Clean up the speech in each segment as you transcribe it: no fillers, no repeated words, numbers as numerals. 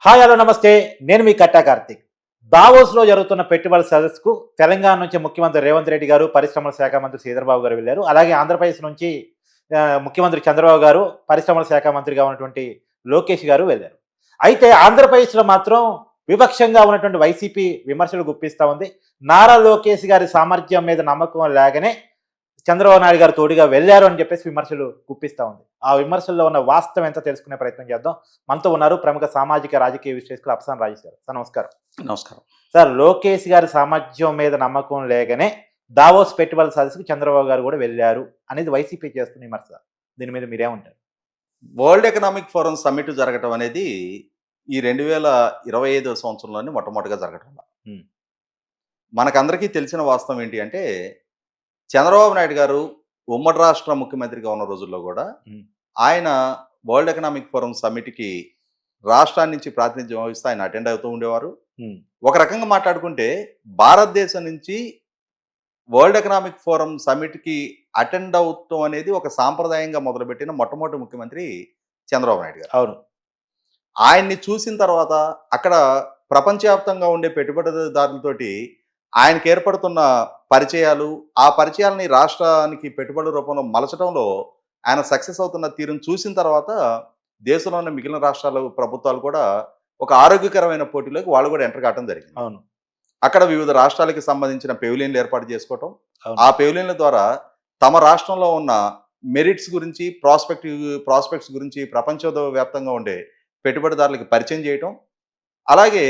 Hi hello నమస్తే. నేను మీ కట్టా కార్తీక్. దావోస్‌లో జరుగుతున్న పెట్టుబడుల సదస్సుకు తెలంగాణ నుంచి ముఖ్యమంత్రి రేవంత్ రెడ్డి గారు, పరిశ్రమల శాఖ మంత్రి శ్రీధర్‌బాబు గారు వెళ్లారు. అలాగే ఆంధ్రప్రదేశ్ నుంచి ముఖ్యమంత్రి చంద్రబాబు గారు, పరిశ్రమల శాఖ మంత్రిగా ఉన్నటువంటి లోకేష్ గారు వెళ్లారు. అయితే ఆంధ్రప్రదేశ్‌లో మాత్రం విపక్షంగా ఉన్నటువంటి వైసీపీ విమర్శలు గుప్పిస్తా ఉంది. నారా లోకేష్ గారి సామర్థ్యం మీద నమ్మకం లేకనే చంద్రబాబు నాయుడు గారు తోడుగా వెళ్లారు అని చెప్పేసి విమర్శలు గుప్పిస్తా ఉంది. ఆ విమర్శల్లో ఉన్న వాస్తవం ఎంతో తెలుసుకునే ప్రయత్నం చేద్దాం. మనతో ఉన్నారు ప్రముఖ సామాజిక రాజకీయ విశ్లేషకులు అఫ్సాన్ రాజేష్ గారు. సార్ నమస్కారం. నమస్కారం. సార్, లోకేష్ గారి సామర్థ్యం మీద నమ్మకం లేకనే దావోస్ పెట్టుబడుల సదస్సుకు చంద్రబాబు గారు కూడా వెళ్లారు అనేది వైసీపీ చేస్తున్న విమర్శ. దీని మీద మీరేమంటారు? వరల్డ్ ఎకనామిక్ ఫోరం సమ్మిట్ జరగటం అనేది ఈ 2025 సంవత్సరంలోనే మొట్టమొదటిగా జరగటం. హ్మ్. మనకందరికీ తెలిసిన వాస్తవం ఏంటి అంటే, చంద్రబాబు నాయుడు గారు ఉమ్మడి రాష్ట్ర ముఖ్యమంత్రిగా ఉన్న రోజుల్లో కూడా హ్మ్. ఆయన వరల్డ్ ఎకనామిక్ ఫోరం సమ్మిట్‌కి రాష్ట్రాన్ని నుంచి ప్రాతినిధ్యం వహిస్తూ ఆయన అటెండ్ అవుతూ ఉండేవారు. హ్మ్. ఒక రకంగా మాట్లాడుకుంటే భారతదేశం నుంచి వరల్డ్ ఎకనామిక్ ఫోరం సమ్మిట్‌కి అటెండ్ అవుతాం అనేది ఒక సాంప్రదాయంగా మొదలుపెట్టిన మొట్టమొదటి ముఖ్యమంత్రి చంద్రబాబు నాయుడు గారు. అవును. ఆయన్ని చూసిన తర్వాత అక్కడ ప్రపంచవ్యాప్తంగా ఉండే పెట్టుబడిదారులతోటి ఆయనకి ఏర్పడుతున్న పరిచయాలు, ఆ పరిచయాలని రాష్ట్రానికి పెట్టుబడుల రూపంలో మలచడంలో ఆయన సక్సెస్ అవుతున్న తీరును చూసిన తర్వాత దేశంలో ఉన్న మిగిలిన రాష్ట్రాల ప్రభుత్వాలు కూడా ఒక ఆరోగ్యకరమైన పోటీలోకి వాళ్ళు కూడా ఎంటర్ కావడం జరిగింది. అవును. అక్కడ వివిధ రాష్ట్రాలకి సంబంధించిన పెవిలియన్లు ఏర్పాటు చేసుకోవటం, అవును. ఆ పెవిలియన్ల ద్వారా తమ రాష్ట్రంలో ఉన్న మెరిట్స్ గురించి, ప్రాస్పెక్ట్స్ గురించి ప్రపంచ వ్యాప్తంగా ఉండే పెట్టుబడిదారులకి పరిచయం చేయటం, అలాగే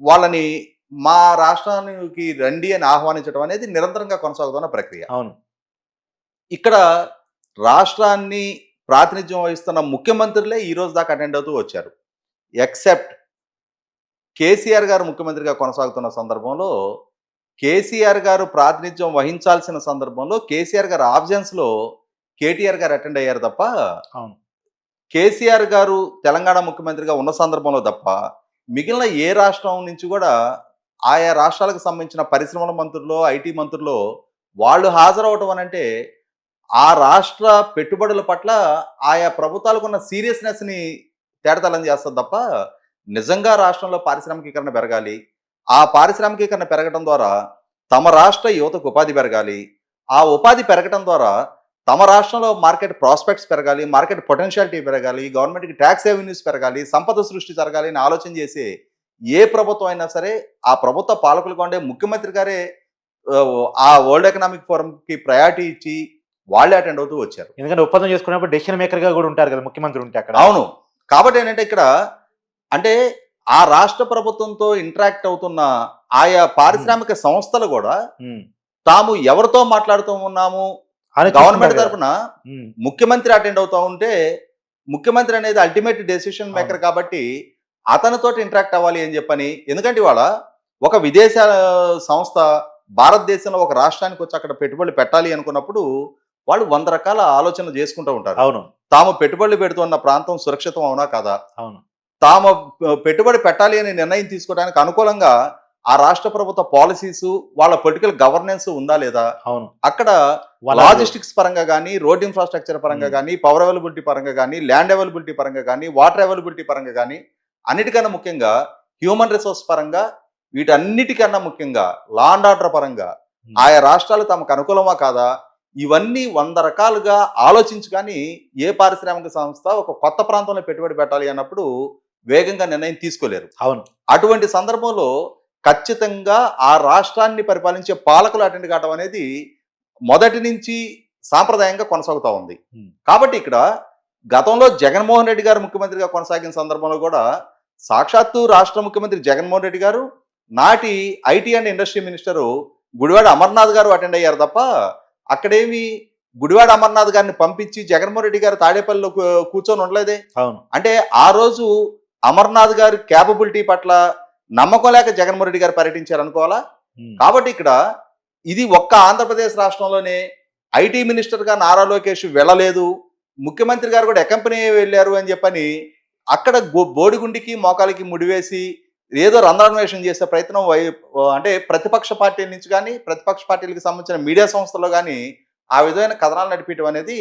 వాళ్ళని మా రాష్ట్రానికి రండి అని ఆహ్వానించడం అనేది నిరంతరంగా కొనసాగుతున్న ప్రక్రియ. అవును. ఇక్కడ రాష్ట్రాన్ని ప్రాతినిధ్యం వహిస్తున్న ముఖ్యమంత్రులే ఈ రోజు దాకా అటెండ్ అవుతూ వచ్చారు. ఎక్సెప్ట్ కేసీఆర్ గారు ముఖ్యమంత్రిగా కొనసాగుతున్న సందర్భంలో, కేసీఆర్ గారు ప్రాతినిధ్యం వహించాల్సిన సందర్భంలో కేసీఆర్ గారి ఆబ్సెన్స్‌లో కేటీఆర్ గారు అటెండ్ అయ్యారు తప్ప, అవును. కేసీఆర్ గారు తెలంగాణ ముఖ్యమంత్రిగా ఉన్న సందర్భంలో తప్ప, మిగిలిన ఏ రాష్ట్రం నుంచి కూడా ఆయా రాష్ట్రాలకు సంబంధించిన పరిశ్రమల మంత్రులో, ఐటీ మంత్రులో వాళ్ళు హాజరవ్వటం అనంటే, ఆ రాష్ట్ర పెట్టుబడుల పట్ల ఆయా ప్రభుత్వాలకున్న సీరియస్‌నెస్‌ని తేటతెల్లం చేస్తది తప్ప, నిజంగా రాష్ట్రంలో పారిశ్రామికీకరణ పెరగాలి. ఆ పారిశ్రామికీకరణ పెరగటం ద్వారా తమ రాష్ట్ర యువతకు ఉపాధి పెరగాలి. ఆ ఉపాధి పెరగటం ద్వారా తమ రాష్ట్రంలో మార్కెట్ ప్రాస్పెక్ట్స్ పెరగాలి, మార్కెట్ పొటెన్షియాలిటీ పెరగాలి, గవర్నమెంట్‌కి టాక్స్ రెవెన్యూస్ పెరగాలి, సంపద సృష్టి జరగాలి అని ఆలోచన చేసే ఏ ప్రభుత్వం అయినా సరే, ఆ ప్రభుత్వ పాలకులుగా ఉండే ముఖ్యమంత్రి గారే ఆ వరల్డ్ ఎకనామిక్ ఫోరంకి ప్రయారిటీ ఇచ్చి వాళ్ళే అటెండ్ అవుతూ వచ్చారు. ఎందుకంటే ఒప్పందం చేసుకున్నప్పుడు డెసిషన్ మేకర్‌గా కూడా ఉంటారు కదా ముఖ్యమంత్రి ఉంటే అక్కడ. అవును. కాబట్టి ఏంటంటే ఇక్కడ అంటే ఆ రాష్ట్ర ప్రభుత్వంతో ఇంటరాక్ట్ అవుతున్న ఆయా పారిశ్రామిక సంస్థలు కూడా హ్మ్. తాము ఎవరితో మాట్లాడుతూ ఉన్నాము, అని గవర్నమెంట్ చూసుకుంటారు కదా. తరపున హ్మ్. ముఖ్యమంత్రి అటెండ్ అవుతా ఉంటే, ముఖ్యమంత్రి అనేది అల్టిమేట్ డెసిషన్ మేకర్ అవును. కాబట్టి అతనితోటి ఇంటరాక్ట్ అవ్వాలి అని చెప్పని. ఎందుకంటే ఇవాళ ఒక విదేశాల సంస్థ భారతదేశంలో ఒక రాష్ట్రానికి వచ్చి అక్కడ పెట్టుబడులు పెట్టాలి అనుకున్నప్పుడు వాళ్ళు 100 రకాల ఆలోచనలు చేసుకుంటూ ఉంటారు. అవును. తాము పెట్టుబడులు పెడుతున్న ప్రాంతం సురక్షితం అవునా కాదా, అవును. తాము పెట్టుబడి పెట్టాలి అనే నిర్ణయం తీసుకోవడానికి అనుకూలంగా ఆ రాష్ట్ర ప్రభుత్వ పాలసీస్, వాళ్ళ పొలిటికల్ గవర్నెన్స్ ఉందా లేదా, అవును. అక్కడ వనరులు. లాజిస్టిక్స్ పరంగా కానీ, రోడ్ ఇన్ఫ్రాస్ట్రక్చర్ పరంగా హ్మ్. కానీ, పవర్ అవైలబిలిటీ పరంగా కానీ, ల్యాండ్ అవైలబిలిటీ పరంగా కానీ, వాటర్ అవైలబిలిటీ పరంగా కానీ, అన్నిటికన్నా ముఖ్యంగా హ్యూమన్ రిసోర్స్ పరంగా, వీటన్నిటికన్నా ముఖ్యంగా లా అండ్ ఆర్డర్ పరంగా హ్మ్. ఆయా రాష్ట్రాలు తమకు అనుకూలమా కాదా, ఇవన్నీ 100 రకాలుగా ఆలోచించి కానీ ఏ పారిశ్రామిక సంస్థ ఒక కొత్త ప్రాంతంలో పెట్టుబడి పెట్టాలి అన్నప్పుడు వేగంగా నిర్ణయం తీసుకోలేరు. అవును. అటువంటి సందర్భంలో ఖచ్చితంగా ఆ రాష్ట్రాన్ని పరిపాలించే పాలకులు అటెండ్ కావడం అనేది మొదటి నుంచి సాంప్రదాయంగా కొనసాగుతా ఉంది. హ్మ్. కాబట్టి ఇక్కడ గతంలో జగన్మోహన్ రెడ్డి గారు ముఖ్యమంత్రిగా కొనసాగిన సందర్భంలో కూడా సాక్షాత్తు రాష్ట్ర ముఖ్యమంత్రి జగన్మోహన్ రెడ్డి గారు, నాటి IT and industry minister Gudivada Amarnath గారు అటెండ్ అయ్యారు తప్ప, అక్కడేమి గుడివాడ అమర్నాథ్ గారిని పంపించి జగన్మోహన్ రెడ్డి గారు తాడేపల్లిలో కూర్చొని ఉండలేదే. అవును. అంటే ఆ రోజు అమర్నాథ్ గారి క్యాపబిలిటీ పట్ల నమ్మకం లేక జగన్మోహన్ రెడ్డి గారు పర్యటించారు అనుకోవాలా. హ్మ్. కాబట్టి ఇక్కడ ఇది ఒక్క ఆంధ్రప్రదేశ్ రాష్ట్రంలోనే ఐటీ మినిస్టర్గా నారా లోకేష్ వెళ్ళలేదు, ముఖ్యమంత్రి గారు కూడా ఎకంపెనీ వెళ్ళారు అని చెప్పని అక్కడ బోడిగుండికి మోకాలికి ముడివేసి ఏదో రంధ్రాన్వేషణ చేసే ప్రయత్నం అంటే ప్రతిపక్ష పార్టీల నుంచి కానీ, ప్రతిపక్ష పార్టీలకు సంబంధించిన మీడియా సంస్థల్లో కానీ ఆ విధమైన కథనాలు నడిపించడం అనేది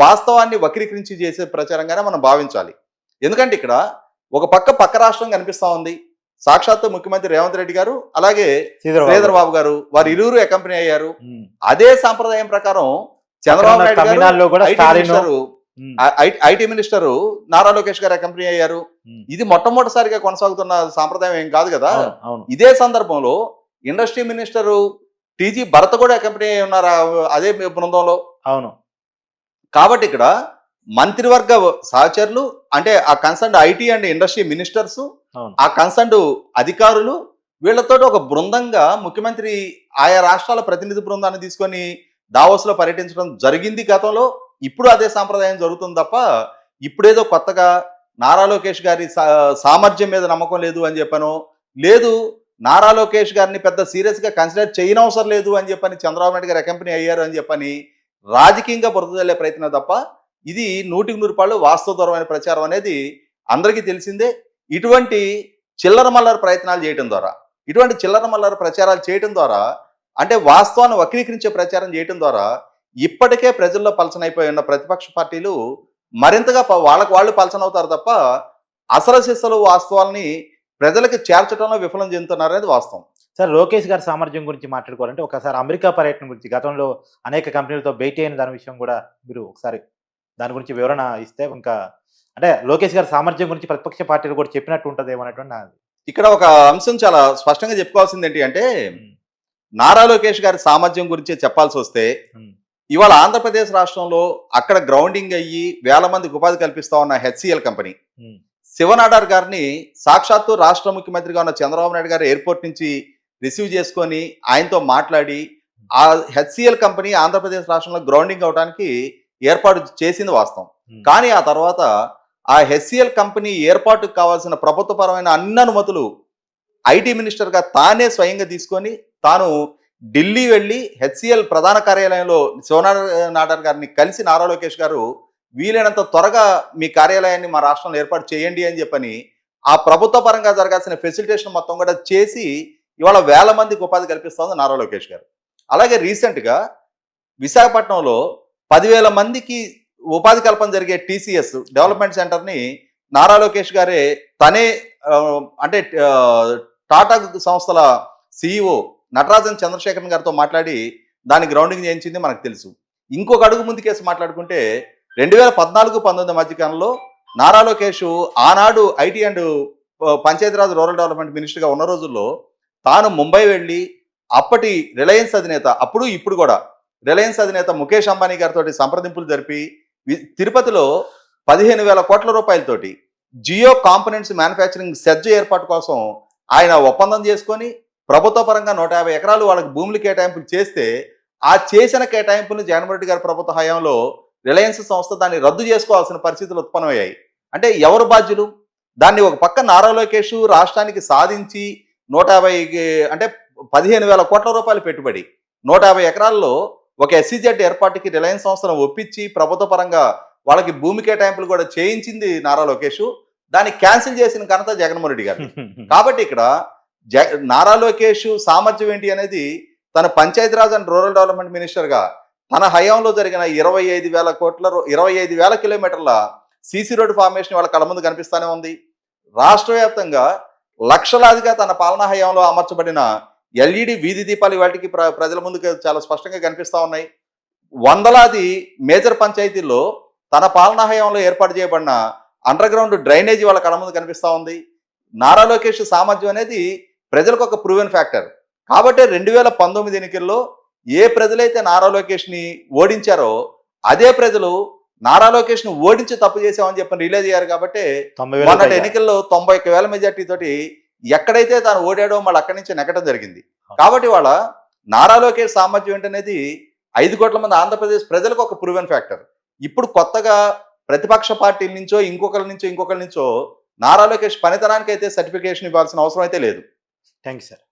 వాస్తవాన్ని వక్రీకరించి చేసే ప్రచారంగానే మనం భావించాలి. ఎందుకంటే ఇక్కడ ఒక పక్క రాష్ట్రం కనిపిస్తా ఉంది. సాక్షాత్తు ముఖ్యమంత్రి రేవంత్ రెడ్డి గారు అలాగే శ్రీధర్ శ్రీధర్ బాబు గారు వారు ఇరువురు అకంపెనీ అయ్యారు. ఉమ్. అదే సాంప్రదాయం ప్రకారం చంద్రబాబు నాయుడు గారు తమిళనాడులో కూడా IT Stalin minister IT minister Nara Lokesh గారు అకంపెనీ అయ్యారు. ఇది మొట్టమొదటిసారిగా కొనసాగుతున్న సాంప్రదాయం ఏం కాదు కదా. అవును. ఇదే సందర్భంలో ఇండస్ట్రీ మినిస్టరు టీజీ భరత్ కూడా అకంపెనీ అయి ఉన్నారు అదే బృందంలో. అవును. కాబట్టి ఇక్కడ మంత్రివర్గ సహచరులు అంటే ఆ concern IT and industry ministers, అవును. ఆ కన్సర్న్ అధికారులు వీళ్ళతో ఒక బృందంగా ముఖ్యమంత్రి ఆయా రాష్ట్రాల ప్రతినిధి బృందాన్ని తీసుకొని దావోస్ లో పర్యటించడం జరిగింది గతంలో. ఇప్పుడు అదే సాంప్రదాయం జరుగుతుంది తప్ప ఇప్పుడేదో కొత్తగా నారా లోకేష్ గారి సామర్థ్యం మీద నమ్మకం లేదు అని చెప్పాను, లేదు నారా లోకేష్ గారిని పెద్ద సీరియస్ గా కన్సిడర్ చేయనవసరం లేదు అని చెప్పని చంద్రబాబు నాయుడు గారు అకంపెనీ అయ్యారు అని చెప్పని రాజకీయంగా బురదజల్లే ప్రయత్నం తప్ప ఇది 100% వాస్తవపరమైన ప్రచారం అనేది అందరికీ తెలిసిందే. ఇటువంటి చిల్లర మల్లర ప్రయత్నాలు చేయడం ద్వారా, ఇటువంటి చిల్లర మల్లర ప్రచారాలు చేయడం ద్వారా, అంటే వాస్తవాన్ని వక్రీకరించే ప్రచారం చేయడం ద్వారా ఇప్పటికే ప్రజల్లో పలచనైపోయి ఉన్న ప్రతిపక్ష పార్టీలు మరింతగా వాళ్ళకు వాళ్ళు పలచనవుతారు తప్ప అసలు సిసలు వాస్తవాల్ని ప్రజలకు చేర్చడంలో విఫలం చెందుతున్నారనేది వాస్తవం. సార్, లోకేష్ గారి సామర్థ్యం గురించి మాట్లాడుకోవాలంటే ఒకసారి అమెరికా పర్యటన గురించి, గతంలో అనేక కంపెనీలతో భేటీ అయిన దాని విషయం కూడా మీరు ఒకసారి దాని గురించి వివరణ ఇస్తే, ఇంకా అంటే లోకేష్ గారి సామర్థ్యం గురించి ప్రతిపక్ష పార్టీలు కూడా చెప్పినట్టు ఉంటుంది ఏమన్నటువంటి నాది. ఇక్కడ ఒక అంశం చాలా స్పష్టంగా చెప్పుకోవాల్సింది ఏంటి అంటే, నారా లోకేష్ గారి సామర్థ్యం గురించి చెప్పాల్సి వస్తే, ఇవాళ ఆంధ్రప్రదేశ్ రాష్ట్రంలో అక్కడ గ్రౌండింగ్ అయ్యి వేల మందికి ఉపాధి కల్పిస్తా ఉన్న హెచ్సిఎల్ కంపెనీ శివనాడార్ గారిని సాక్షాత్తు రాష్ట్ర ముఖ్యమంత్రిగా ఉన్న చంద్రబాబు నాయుడు గారు ఎయిర్పోర్ట్ నుంచి రిసీవ్ చేసుకొని ఆయనతో మాట్లాడి ఆ హెచ్సిఎల్ కంపెనీ ఆంధ్రప్రదేశ్ రాష్ట్రంలో గ్రౌండింగ్ అవడానికి ఏర్పాటు చేసింది వాస్తవం. కానీ ఆ తర్వాత ఆ హెచ్సిఎల్ కంపెనీ ఏర్పాటుకు కావాల్సిన ప్రభుత్వపరమైన అన్ని అనుమతులు ఐటీ మినిస్టర్గా తానే స్వయంగా తీసుకొని తాను ఢిల్లీ వెళ్ళి హెచ్సిఎల్ ప్రధాన కార్యాలయంలో శివనాడార్ గారిని కలిసి నారా లోకేష్ గారు వీలైనంత త్వరగా మీ కార్యాలయాన్ని మా రాష్ట్రంలో ఏర్పాటు చేయండి అని చెప్పని ఆ ప్రభుత్వ పరంగా జరగాల్సిన ఫెసిలిటేషన్ మొత్తం కూడా చేసి ఇవాళ వేల మందికి ఉపాధి కల్పిస్తోంది నారా లోకేష్ గారు. అలాగే రీసెంట్గా విశాఖపట్నంలో 10,000 మందికి ఉపాధి కల్పన జరిగే టీసీఎస్ డెవలప్మెంట్ సెంటర్ని నారా లోకేష్ గారే తనే అంటే టాటా సంస్థల సిఇఓ నటరాజన్ చంద్రశేఖరన్ గారితో మాట్లాడి దాని గ్రౌండింగ్ చేయించింది మనకు తెలుసు. ఇంకొక అడుగు ముందుకేసి మాట్లాడుకుంటే 2014-19 మధ్యకాలంలో నారా లోకేష్ ఆనాడు IT and Panchayati Raj rural development మినిస్టర్గా ఉన్న రోజుల్లో తాను ముంబై వెళ్ళి అప్పటి రిలయన్స్ అధినేత, అప్పుడు ఇప్పుడు కూడా రిలయన్స్ అధినేత ముఖేష్ అంబానీ గారితో సంప్రదింపులు జరిపి తిరుపతిలో 15,000 కోట్ల రూపాయలతోటి జియో కాంపోనెంట్స్ మ్యానుఫ్యాక్చరింగ్ సెజ్ ఏర్పాటు కోసం ఆయన ఒప్పందం చేసుకొని ప్రభుత్వ పరంగా 150 ఎకరాలు వాళ్ళకి భూములు కేటాయింపులు చేస్తే ఆ చేసిన కేటాయింపులను జగన్మోహన్ రెడ్డి గారి ప్రభుత్వ హయాంలో రిలయన్స్ సంస్థ దాన్ని రద్దు చేసుకోవాల్సిన పరిస్థితులు ఉత్పన్నమయ్యాయి. అంటే ఎవరు బాధ్యులు? దాన్ని ఒక పక్క నారా లోకేష్ రాష్ట్రానికి సాధించి 150 అంటే 15,000 కోట్ల రూపాయలు పెట్టుబడి 150 ఎకరాల్లో ఒక ఎస్సీజెడ్ ఏర్పాటుకి రిలయన్స్ సంస్థను ఒప్పించి ప్రభుత్వ పరంగా వాళ్ళకి భూమి కేటాయింపులు కూడా చేయించింది నారా లోకేష్. దాన్ని క్యాన్సిల్ చేసిన ఘనత జగన్మోహన్ రెడ్డి గారు. కాబట్టి ఇక్కడ నారా లోకేష్ సామర్థ్యం ఏంటి అనేది తన పంచాయతీరాజ్ అండ్ రూరల్ డెవలప్మెంట్ మినిస్టర్గా తన హయాంలో జరిగిన 25,000 కిలోమీటర్ల సీసీ రోడ్డు ఫార్మేషన్ వాళ్ళ కళ్ళ ముందు కనిపిస్తానే ఉంది. రాష్ట్ర వ్యాప్తంగా లక్షలాదిగా తన పాలనా హయాంలో అమర్చబడిన ఎల్ఈడి వీధి దీపాలు వాటికి ప్రజల ముందుకు చాలా స్పష్టంగా కనిపిస్తా ఉన్నాయి. వందలాది మేజర్ పంచాయతీల్లో తన పాలనా హయాంలో ఏర్పాటు చేయబడిన అండర్ గ్రౌండ్ డ్రైనేజీ వాళ్ళ కళ్ళ ముందు కనిపిస్తా ఉంది. నారా లోకేష్ సామర్థ్యం అనేది ప్రజలకు ఒక ప్రూవెన్ ఫ్యాక్టర్. కాబట్టి 2019 ఎన్నికల్లో ఏ ప్రజలైతే నారా లోకేష్ని ఓడించారో అదే ప్రజలు నారా లోకేష్ని ఓడించి తప్పు చేసామని చెప్పి రిలీజ్ అయ్యారు. కాబట్టి మొన్నటి ఎన్నికల్లో 91,000 మెజార్టీ తోటి ఎక్కడైతే తాను ఓడాడో మళ్ళీ అక్కడి నుంచి నెగ్గడం జరిగింది. కాబట్టి వాళ్ళ నారా లోకేష్ సామర్థ్యం ఏంటనేది 5 కోట్ల మంది ఆంధ్రప్రదేశ్ ప్రజలకు ఒక ప్రూవెన్ ఫ్యాక్టర్. ఇప్పుడు కొత్తగా ప్రతిపక్ష పార్టీల నుంచో ఇంకొకరి నుంచో నారా లోకేష్ పనితనానికి అయితే సర్టిఫికేషన్ ఇవ్వాల్సిన అవసరం అయితే లేదు. Thank you sir.